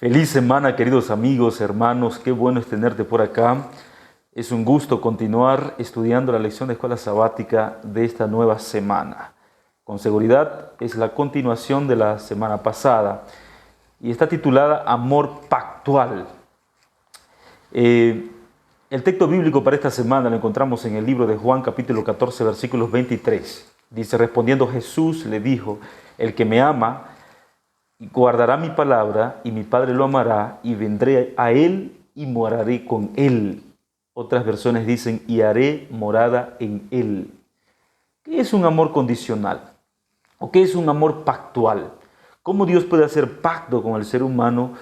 Feliz semana, queridos amigos, hermanos. Qué bueno es tenerte por acá. Es un gusto continuar estudiando la lección de escuela sabática de esta nueva semana. Con seguridad es la continuación de la semana pasada y está titulada Amor Pactual. El texto bíblico para esta semana lo encontramos en el libro de Juan, capítulo 14, versículos 23. Dice, respondiendo Jesús le dijo, el que me ama guardará mi palabra y mi Padre lo amará y vendré a él y moraré con él. Otras versiones dicen, y haré morada en él. ¿Qué es un amor condicional? ¿O qué es un amor pactual? ¿Cómo Dios puede hacer pacto con el ser humano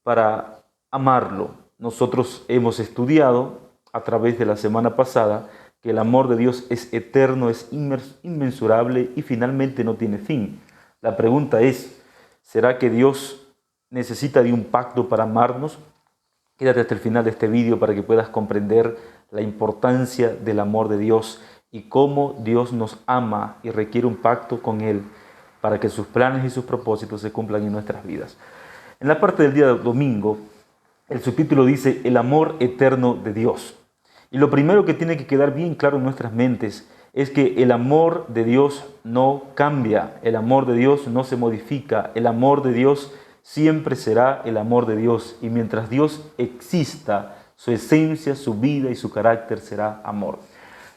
para amarlo? Nosotros hemos estudiado a través de la semana pasada que el amor de Dios es eterno, es inmensurable y finalmente no tiene fin. La pregunta es, ¿será que Dios necesita de un pacto para amarnos? Quédate hasta el final de este vídeo para que puedas comprender la importancia del amor de Dios y cómo Dios nos ama y requiere un pacto con Él para que sus planes y sus propósitos se cumplan en nuestras vidas. En la parte del día domingo, el subtítulo dice El amor eterno de Dios. Y lo primero que tiene que quedar bien claro en nuestras mentes es que el amor de Dios no cambia, el amor de Dios no se modifica, el amor de Dios siempre será el amor de Dios. Y mientras Dios exista, su esencia, su vida y su carácter será amor.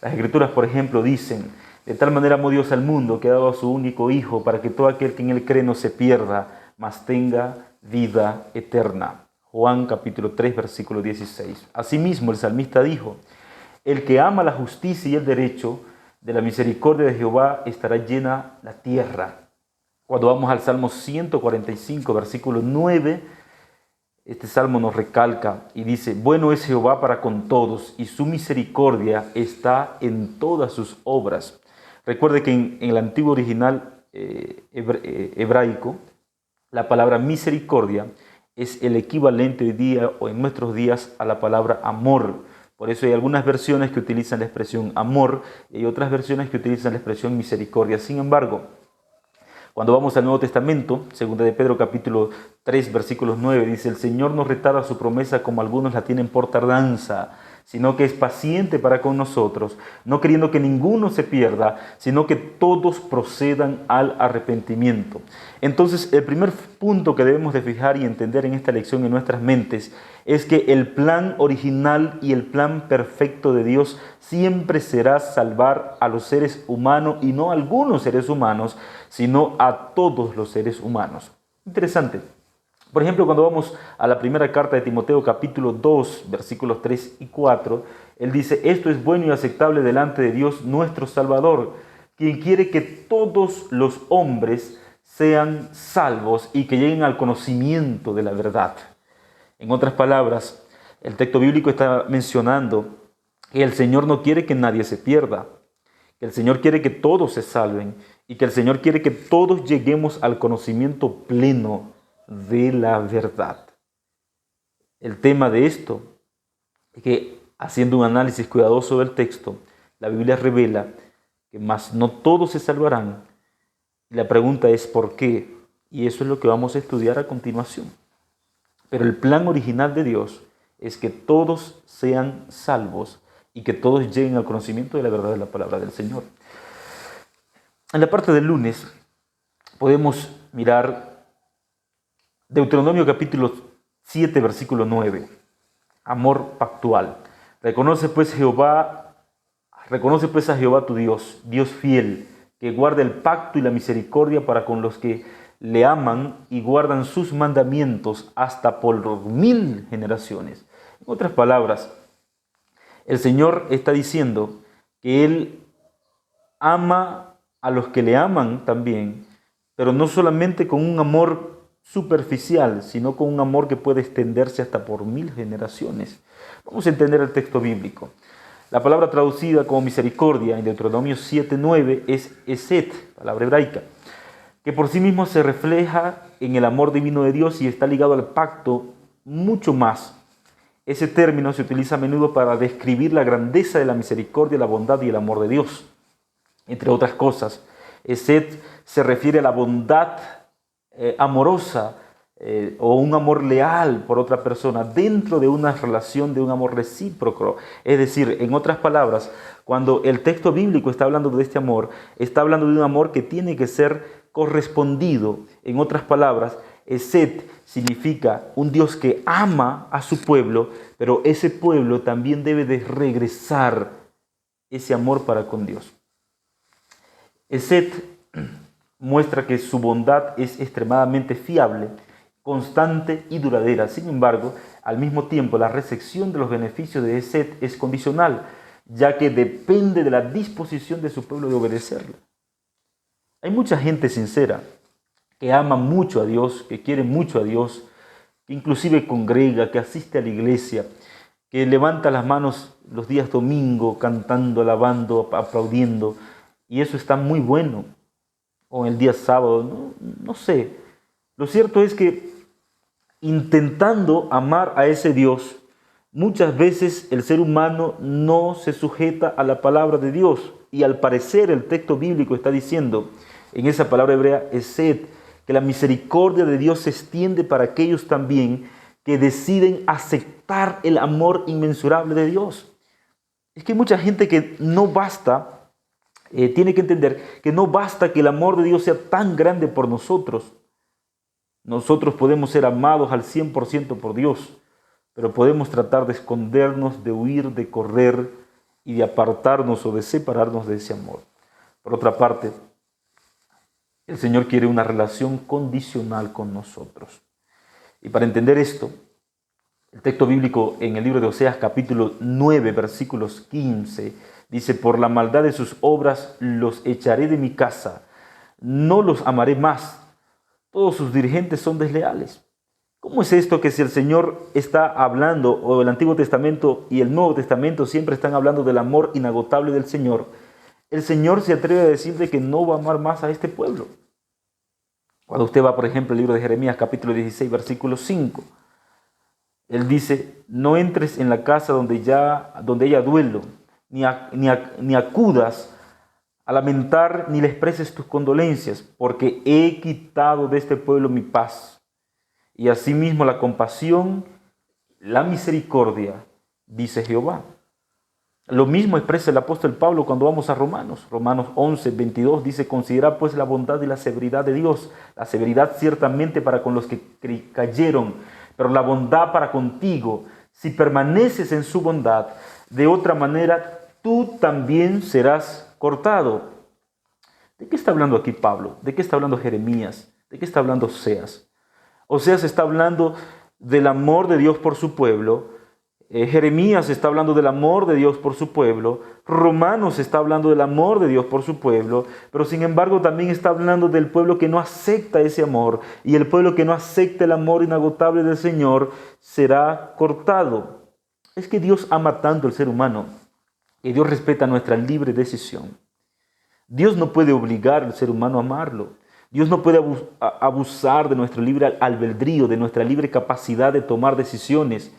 Las Escrituras, por ejemplo, dicen, de tal manera amó Dios al mundo que ha dado a su único Hijo para que todo aquel que en Él cree no se pierda, mas tenga vida eterna. Juan capítulo 3, versículo 16. Asimismo, el salmista dijo, el que ama la justicia y el derecho, de la misericordia de Jehová estará llena la tierra. Cuando vamos al Salmo 145, versículo 9, este salmo nos recalca y dice, bueno es Jehová para con todos y su misericordia está en todas sus obras. Recuerde que en el antiguo original hebraico, la palabra misericordia es el equivalente hoy día o en nuestros días a la palabra amor. Por eso hay algunas versiones que utilizan la expresión amor y hay otras versiones que utilizan la expresión misericordia. Sin embargo, cuando vamos al Nuevo Testamento, 2 de Pedro capítulo 3, versículos 9, dice, el Señor no retarda su promesa como algunos la tienen por tardanza, sino que es paciente para con nosotros, no queriendo que ninguno se pierda, sino que todos procedan al arrepentimiento. Entonces, el primer punto que debemos de fijar y entender en esta lección en nuestras mentes es que el plan original y el plan perfecto de Dios siempre será salvar a los seres humanos y no a algunos seres humanos, sino a todos los seres humanos. Interesante. Por ejemplo, cuando vamos a la primera carta de Timoteo, capítulo 2, versículos 3 y 4, él dice, esto es bueno y aceptable delante de Dios nuestro Salvador, quien quiere que todos los hombres sean salvos y que lleguen al conocimiento de la verdad. En otras palabras, el texto bíblico está mencionando que el Señor no quiere que nadie se pierda, que el Señor quiere que todos se salven y que el Señor quiere que todos lleguemos al conocimiento pleno de la verdad. El tema de esto es que, haciendo un análisis cuidadoso del texto, la Biblia revela que más no todos se salvarán. Y la pregunta es ¿por qué? Y eso es lo que vamos a estudiar a continuación. Pero el plan original de Dios es que todos sean salvos y que todos lleguen al conocimiento de la verdad de la palabra del Señor. En la parte del lunes podemos mirar Deuteronomio capítulo 7, versículo 9. Amor pactual. Reconoce pues a Jehová tu Dios, Dios fiel, que guarda el pacto y la misericordia para con los que le aman y guardan sus mandamientos hasta por 1000 generaciones. En otras palabras, el Señor está diciendo que Él ama a los que le aman también, pero no solamente con un amor superficial, sino con un amor que puede extenderse hasta por 1000 generaciones. Vamos a entender el texto bíblico. La palabra traducida como misericordia en Deuteronomio 7:9 es esed, palabra hebraica, que por sí mismo se refleja en el amor divino de Dios y está ligado al pacto mucho más. Ese término se utiliza a menudo para describir la grandeza de la misericordia, la bondad y el amor de Dios. Entre otras cosas, esed se refiere a la bondad amorosa o un amor leal por otra persona dentro de una relación de un amor recíproco. Es decir, en otras palabras, cuando el texto bíblico está hablando de este amor, está hablando de un amor que tiene que ser correspondido. En otras palabras, Esed significa un Dios que ama a su pueblo, pero ese pueblo también debe de regresar ese amor para con Dios. Esed muestra que su bondad es extremadamente fiable, constante y duradera. Sin embargo, al mismo tiempo, la recepción de los beneficios de Esed es condicional, ya que depende de la disposición de su pueblo de obedecerle. Hay mucha gente sincera que ama mucho a Dios, que quiere mucho a Dios, que inclusive congrega, que asiste a la iglesia, que levanta las manos los días domingo cantando, alabando, aplaudiendo, y eso está muy bueno. O el día sábado, no sé. Lo cierto es que intentando amar a ese Dios, muchas veces el ser humano no se sujeta a la palabra de Dios. Y al parecer el texto bíblico está diciendo en esa palabra hebrea, esed, que la misericordia de Dios se extiende para aquellos también que deciden aceptar el amor inmensurable de Dios. Es que hay mucha gente que no basta, tiene que entender que no basta que el amor de Dios sea tan grande por nosotros. Nosotros podemos ser amados al 100% por Dios, pero podemos tratar de escondernos, de huir, de correr y de apartarnos o de separarnos de ese amor. Por otra parte, el Señor quiere una relación condicional con nosotros. Y para entender esto, el texto bíblico en el libro de Oseas capítulo 9, versículos 15, dice, por la maldad de sus obras los echaré de mi casa, no los amaré más, todos sus dirigentes son desleales. ¿Cómo es esto que si el Señor está hablando, o el Antiguo Testamento y el Nuevo Testamento siempre están hablando del amor inagotable del Señor, el Señor se atreve a decirle que no va a amar más a este pueblo? Cuando usted va, por ejemplo, al libro de Jeremías, capítulo 16, versículo 5, Él dice, no entres en la casa donde ella duelo, ni acudas a lamentar, ni le expreses tus condolencias, porque he quitado de este pueblo mi paz, y asimismo la compasión, la misericordia, dice Jehová. Lo mismo expresa el apóstol Pablo cuando vamos a Romanos. Romanos 11, 22 dice, considera pues la bondad y la severidad de Dios. La severidad ciertamente para con los que cayeron, pero la bondad para contigo, si permaneces en su bondad, de otra manera tú también serás cortado. ¿De qué está hablando aquí Pablo? ¿De qué está hablando Jeremías? ¿De qué está hablando Oseas? Oseas está hablando del amor de Dios por su pueblo. Jeremías está hablando del amor de Dios por su pueblo. Romanos está hablando del amor de Dios por su pueblo. Pero sin embargo también está hablando del pueblo que no acepta ese amor. Y el pueblo que no acepta el amor inagotable del Señor será cortado. Es que Dios ama tanto al ser humano que Dios respeta nuestra libre decisión. Dios no puede obligar al ser humano a amarlo. Dios no puede abusar de nuestro libre albedrío, de nuestra libre capacidad de tomar decisiones.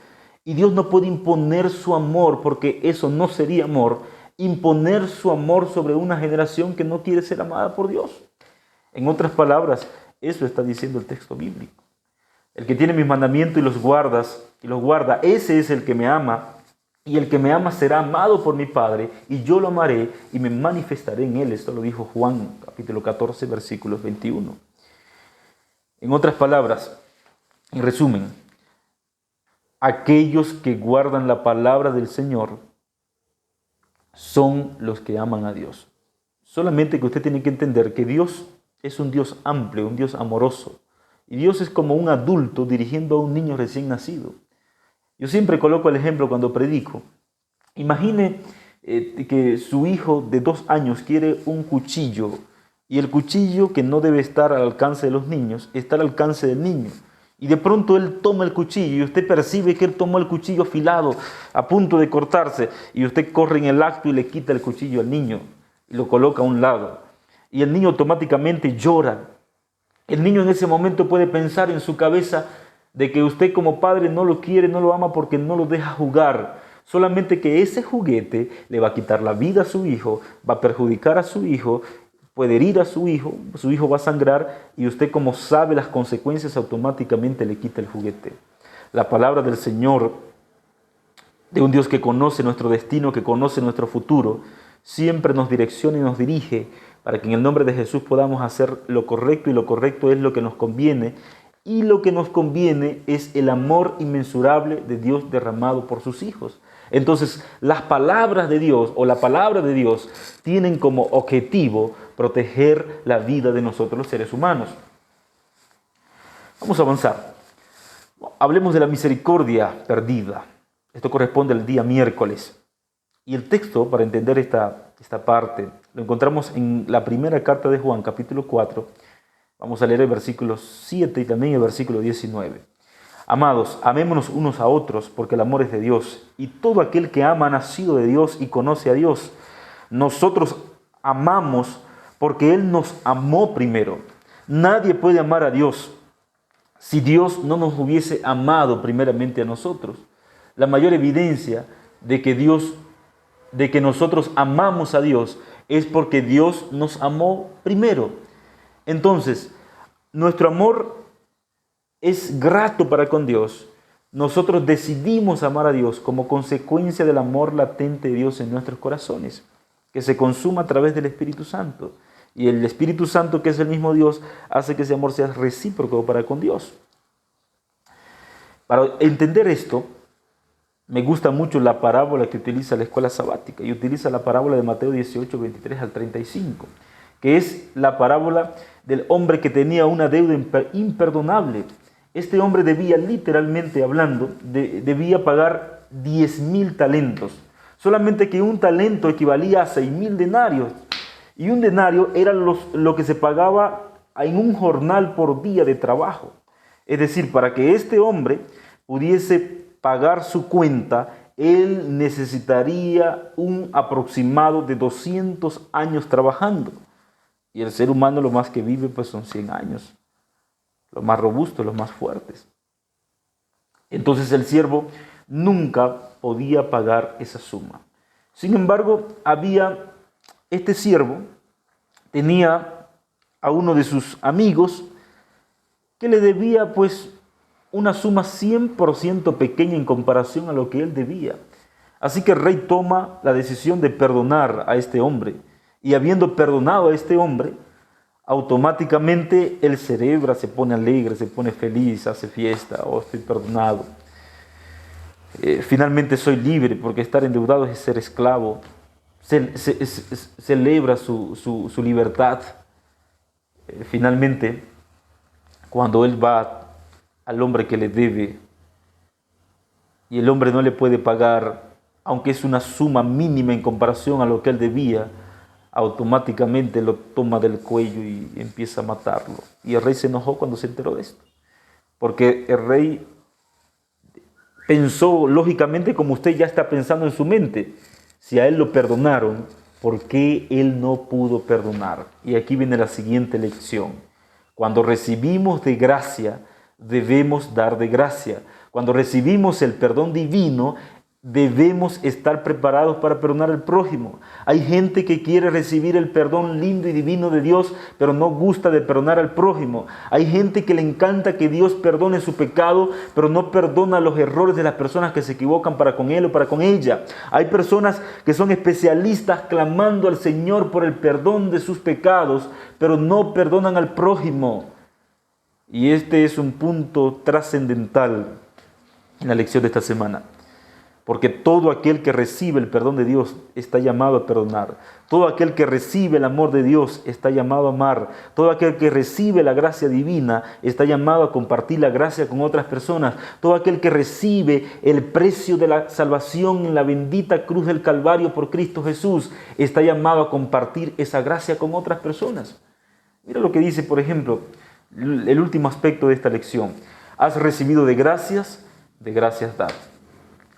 Y Dios no puede imponer su amor, porque eso no sería amor, imponer su amor sobre una generación que no quiere ser amada por Dios. En otras palabras, eso está diciendo el texto bíblico. El que tiene mis mandamientos y los guarda, ese es el que me ama, y el que me ama será amado por mi Padre, y yo lo amaré y me manifestaré en él. Esto lo dijo Juan, capítulo 14, versículos 21. En otras palabras, en resumen, aquellos que guardan la palabra del Señor son los que aman a Dios. Solamente que usted tiene que entender que Dios es un Dios amplio, un Dios amoroso. Y Dios es como un adulto dirigiendo a un niño recién nacido. Yo siempre coloco el ejemplo cuando predico. Imagine que su hijo de 2 años quiere un cuchillo, y el cuchillo, que no debe estar al alcance de los niños, está al alcance del niño. Y de pronto él toma el cuchillo y usted percibe que él tomó el cuchillo afilado, a punto de cortarse, y usted corre en el acto y le quita el cuchillo al niño y lo coloca a un lado. Y el niño automáticamente llora. El niño en ese momento puede pensar en su cabeza de que usted como padre no lo quiere, no lo ama porque no lo deja jugar. Solamente que ese juguete le va a quitar la vida a su hijo, va a perjudicar a su hijo, puede herir a su hijo va a sangrar y usted, como sabe las consecuencias, automáticamente le quita el juguete. La palabra del Señor, de un Dios que conoce nuestro destino, que conoce nuestro futuro, siempre nos direcciona y nos dirige para que en el nombre de Jesús podamos hacer lo correcto, y lo correcto es lo que nos conviene, y lo que nos conviene es el amor inmensurable de Dios derramado por sus hijos. Entonces, las palabras de Dios o la palabra de Dios tienen como objetivo proteger la vida de nosotros los seres humanos. Vamos a avanzar. Hablemos de la misericordia perdida. Esto corresponde al día miércoles. Y el texto, para entender esta parte, lo encontramos en la primera carta de Juan, capítulo 4. Vamos a leer el versículo 7 y también el versículo 19. Amados, amémonos unos a otros, porque el amor es de Dios, y todo aquel que ama ha nacido de Dios y conoce a Dios. Nosotros amamos porque Él nos amó primero. Nadie puede amar a Dios si Dios no nos hubiese amado primeramente a nosotros. La mayor evidencia de que nosotros amamos a Dios es porque Dios nos amó primero. Entonces, nuestro amor es grato para con Dios. Nosotros decidimos amar a Dios como consecuencia del amor latente de Dios en nuestros corazones, que se consuma a través del Espíritu Santo. Y el Espíritu Santo, que es el mismo Dios, hace que ese amor sea recíproco para con Dios. Para entender esto, me gusta mucho la parábola que utiliza la escuela sabática, y utiliza la parábola de Mateo 18, 23 al 35, que es la parábola del hombre que tenía una deuda imperdonable. Este hombre debía, literalmente hablando, debía pagar 10.000 talentos. Solamente que un talento equivalía a 6.000 denarios. Y un denario era lo que se pagaba en un jornal por día de trabajo. Es decir, para que este hombre pudiese pagar su cuenta, él necesitaría un aproximado de 200 años trabajando. Y el ser humano lo más que vive pues son 100 años. Los más robustos, los más fuertes. Entonces el siervo nunca podía pagar esa suma. Sin embargo, este siervo tenía a uno de sus amigos que le debía pues una suma 100% pequeña en comparación a lo que él debía. Así que el rey toma la decisión de perdonar a este hombre. Y habiendo perdonado a este hombre, automáticamente él celebra, se pone alegre, se pone feliz, hace fiesta: oh, estoy perdonado. Finalmente soy libre, porque estar endeudado es ser esclavo. Celebra su libertad. Finalmente, cuando él va al hombre que le debe y el hombre no le puede pagar, aunque es una suma mínima en comparación a lo que él debía, automáticamente lo toma del cuello y empieza a matarlo. Y el rey se enojó cuando se enteró de esto, porque el rey pensó lógicamente como usted ya está pensando en su mente: si a él lo perdonaron, ¿por qué él no pudo perdonar? Y aquí viene la siguiente lección: cuando recibimos de gracia, debemos dar de gracia. Cuando recibimos el perdón divino, debemos estar preparados para perdonar al prójimo. Hay gente que quiere recibir el perdón lindo y divino de Dios, pero no gusta de perdonar al prójimo. Hay gente que le encanta que Dios perdone su pecado, pero no perdona los errores de las personas que se equivocan para con él o para con ella. Hay personas que son especialistas clamando al Señor por el perdón de sus pecados, pero no perdonan al prójimo. Y este es un punto trascendental en la lección de esta semana. Porque todo aquel que recibe el perdón de Dios está llamado a perdonar. Todo aquel que recibe el amor de Dios está llamado a amar. Todo aquel que recibe la gracia divina está llamado a compartir la gracia con otras personas. Todo aquel que recibe el precio de la salvación en la bendita cruz del Calvario por Cristo Jesús está llamado a compartir esa gracia con otras personas. Mira lo que dice, por ejemplo, el último aspecto de esta lección: has recibido de gracias dad.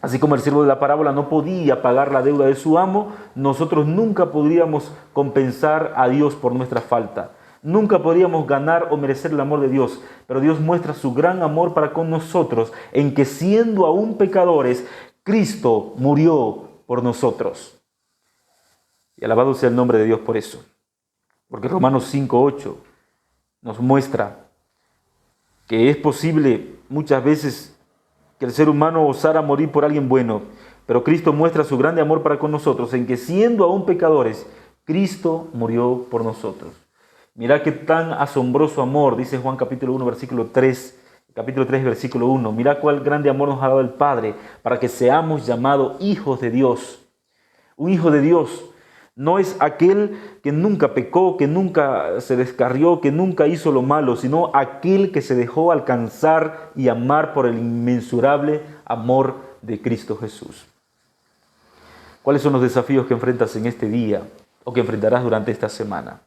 Así como el siervo de la parábola no podía pagar la deuda de su amo, nosotros nunca podríamos compensar a Dios por nuestra falta. Nunca podríamos ganar o merecer el amor de Dios, pero Dios muestra su gran amor para con nosotros en que, siendo aún pecadores, Cristo murió por nosotros. Y alabado sea el nombre de Dios por eso. Porque Romanos 5:8 nos muestra que es posible muchas veces que el ser humano osara morir por alguien bueno, pero Cristo muestra su grande amor para con nosotros en que siendo aún pecadores, Cristo murió por nosotros. Mirá qué tan asombroso amor, dice Juan capítulo 1, versículo 3, capítulo 3, versículo 1. Mirá cuál grande amor nos ha dado el Padre para que seamos llamados hijos de Dios. Un hijo de Dios no es aquel que nunca pecó, que nunca se descarrió, que nunca hizo lo malo, sino aquel que se dejó alcanzar y amar por el inmensurable amor de Cristo Jesús. ¿Cuáles son los desafíos que enfrentas en este día o que enfrentarás durante esta semana?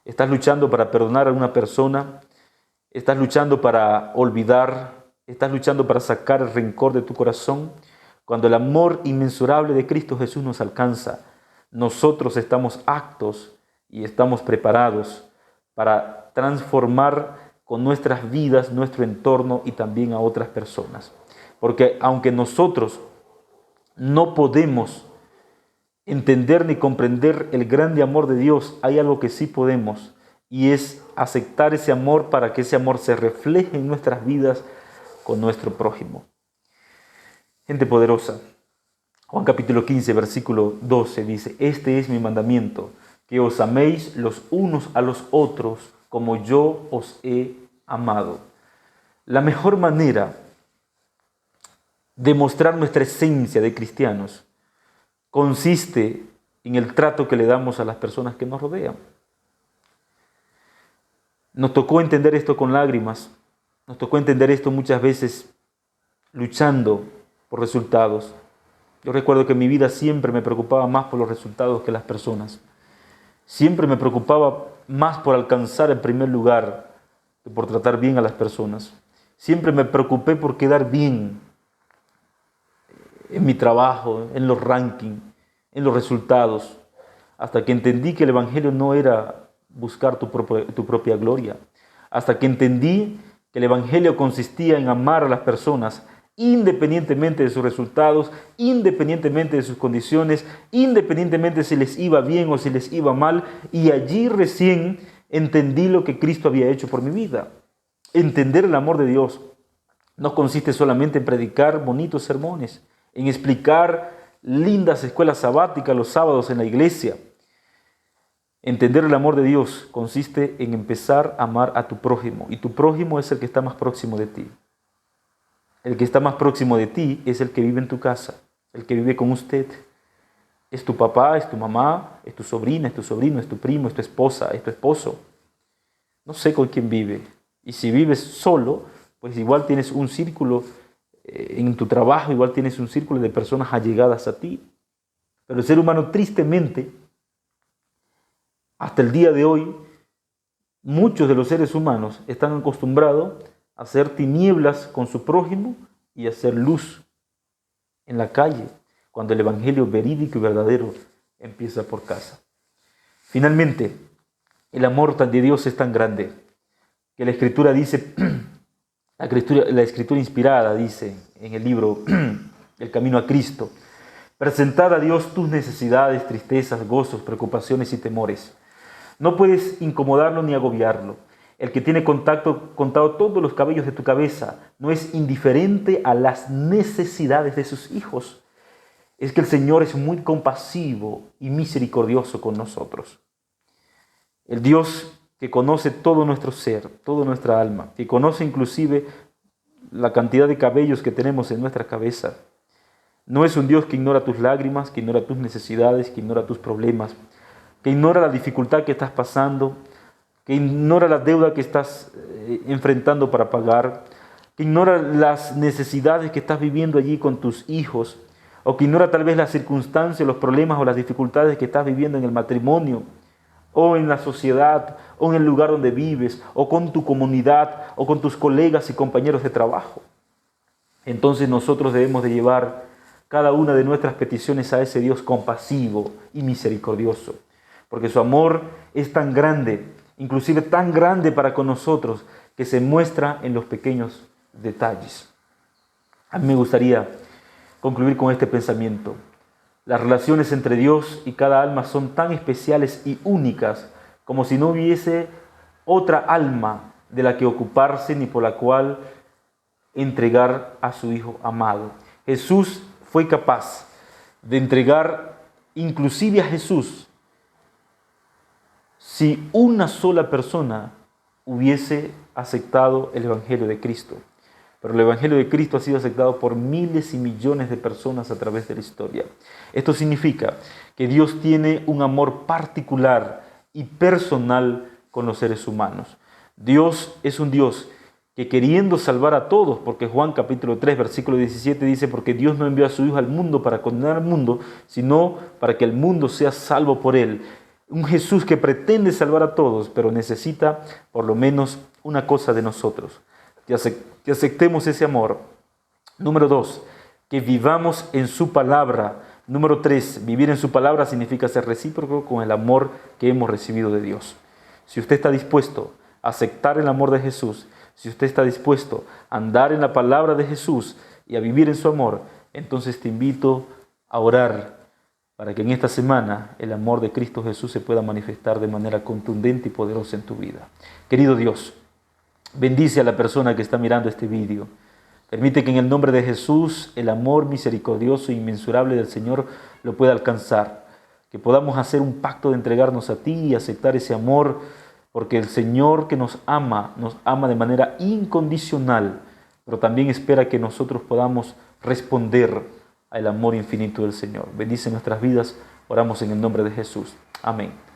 ¿Estás luchando para perdonar a una persona? ¿Estás luchando para olvidar? ¿Estás luchando para sacar el rencor de tu corazón? Cuando el amor inmensurable de Cristo Jesús nos alcanza, nosotros estamos aptos y estamos preparados para transformar con nuestras vidas, nuestro entorno y también a otras personas. Porque aunque nosotros no podemos entender ni comprender el grande amor de Dios, hay algo que sí podemos, y es aceptar ese amor para que ese amor se refleje en nuestras vidas con nuestro prójimo. Gente poderosa, Juan capítulo 15, versículo 12 dice: este es mi mandamiento, que os améis los unos a los otros como yo os he amado. La mejor manera de mostrar nuestra esencia de cristianos consiste en el trato que le damos a las personas que nos rodean. Nos tocó entender esto con lágrimas, nos tocó entender esto muchas veces luchando por resultados. Yo recuerdo que en mi vida siempre me preocupaba más por los resultados que las personas. Siempre me preocupaba más por alcanzar el primer lugar que por tratar bien a las personas. Siempre me preocupé por quedar bien en mi trabajo, en los rankings, en los resultados, hasta que entendí que el Evangelio no era buscar tu propia gloria, hasta que entendí que el Evangelio consistía en amar a las personas independientemente de sus resultados, independientemente de sus condiciones, independientemente si les iba bien o si les iba mal, y allí recién entendí lo que Cristo había hecho por mi vida. Entender el amor de Dios no consiste solamente en predicar bonitos sermones, en explicar lindas escuelas sabáticas los sábados en la iglesia. Entender el amor de Dios consiste en empezar a amar a tu prójimo, y tu prójimo es el que está más próximo de ti. El que está más próximo de ti es el que vive en tu casa, el que vive con usted. Es tu papá, es tu mamá, es tu sobrina, es tu sobrino, es tu primo, es tu esposa, es tu esposo. No sé con quién vive. Y si vives solo, pues igual tienes un círculo en tu trabajo, igual tienes un círculo de personas allegadas a ti. Pero el ser humano, tristemente, hasta el día de hoy, muchos de los seres humanos están acostumbrados a hacer tinieblas con su prójimo y a hacer luz en la calle, cuando el evangelio verídico y verdadero empieza por casa. Finalmente, el amor de Dios es tan grande que la Escritura dice, la Escritura inspirada dice en el libro El Camino a Cristo: presentad a Dios tus necesidades, tristezas, gozos, preocupaciones y temores. No puedes incomodarlo ni agobiarlo. El que tiene contado todos los cabellos de tu cabeza no es indiferente a las necesidades de sus hijos. Es que el Señor es muy compasivo y misericordioso con nosotros. El Dios que conoce todo nuestro ser, toda nuestra alma, que conoce inclusive la cantidad de cabellos que tenemos en nuestra cabeza, no es un Dios que ignora tus lágrimas, que ignora tus necesidades, que ignora tus problemas, que ignora la dificultad que estás pasando, que ignora la deuda que estás enfrentando para pagar, que ignora las necesidades que estás viviendo allí con tus hijos, o que ignora tal vez las circunstancias, los problemas o las dificultades que estás viviendo en el matrimonio, o en la sociedad, o en el lugar donde vives, o con tu comunidad, o con tus colegas y compañeros de trabajo. Entonces nosotros debemos de llevar cada una de nuestras peticiones a ese Dios compasivo y misericordioso, porque su amor es tan grande, inclusive tan grande para con nosotros, que se muestra en los pequeños detalles. A mí me gustaría concluir con este pensamiento. Las relaciones entre Dios y cada alma son tan especiales y únicas como si no hubiese otra alma de la que ocuparse ni por la cual entregar a su Hijo amado. Jesús fue capaz de entregar inclusive a Jesús si una sola persona hubiese aceptado el Evangelio de Cristo. Pero el Evangelio de Cristo ha sido aceptado por miles y millones de personas a través de la historia. Esto significa que Dios tiene un amor particular y personal con los seres humanos. Dios es un Dios que queriendo salvar a todos, porque Juan capítulo 3, versículo 17 dice, porque Dios no envió a su Hijo al mundo para condenar al mundo, sino para que el mundo sea salvo por él. Un Jesús que pretende salvar a todos, pero necesita por lo menos una cosa de nosotros, que aceptemos ese amor. Número 2, que vivamos en su palabra. Número 3, vivir en su palabra significa ser recíproco con el amor que hemos recibido de Dios. Si usted está dispuesto a aceptar el amor de Jesús, si usted está dispuesto a andar en la palabra de Jesús y a vivir en su amor, entonces te invito a orar para que en esta semana el amor de Cristo Jesús se pueda manifestar de manera contundente y poderosa en tu vida. Querido Dios, bendice a la persona que está mirando este vídeo. Permite que en el nombre de Jesús el amor misericordioso e inmensurable del Señor lo pueda alcanzar. Que podamos hacer un pacto de entregarnos a ti y aceptar ese amor, porque el Señor que nos ama de manera incondicional, pero también espera que nosotros podamos responder al amor infinito del Señor. Bendice nuestras vidas, oramos en el nombre de Jesús. Amén.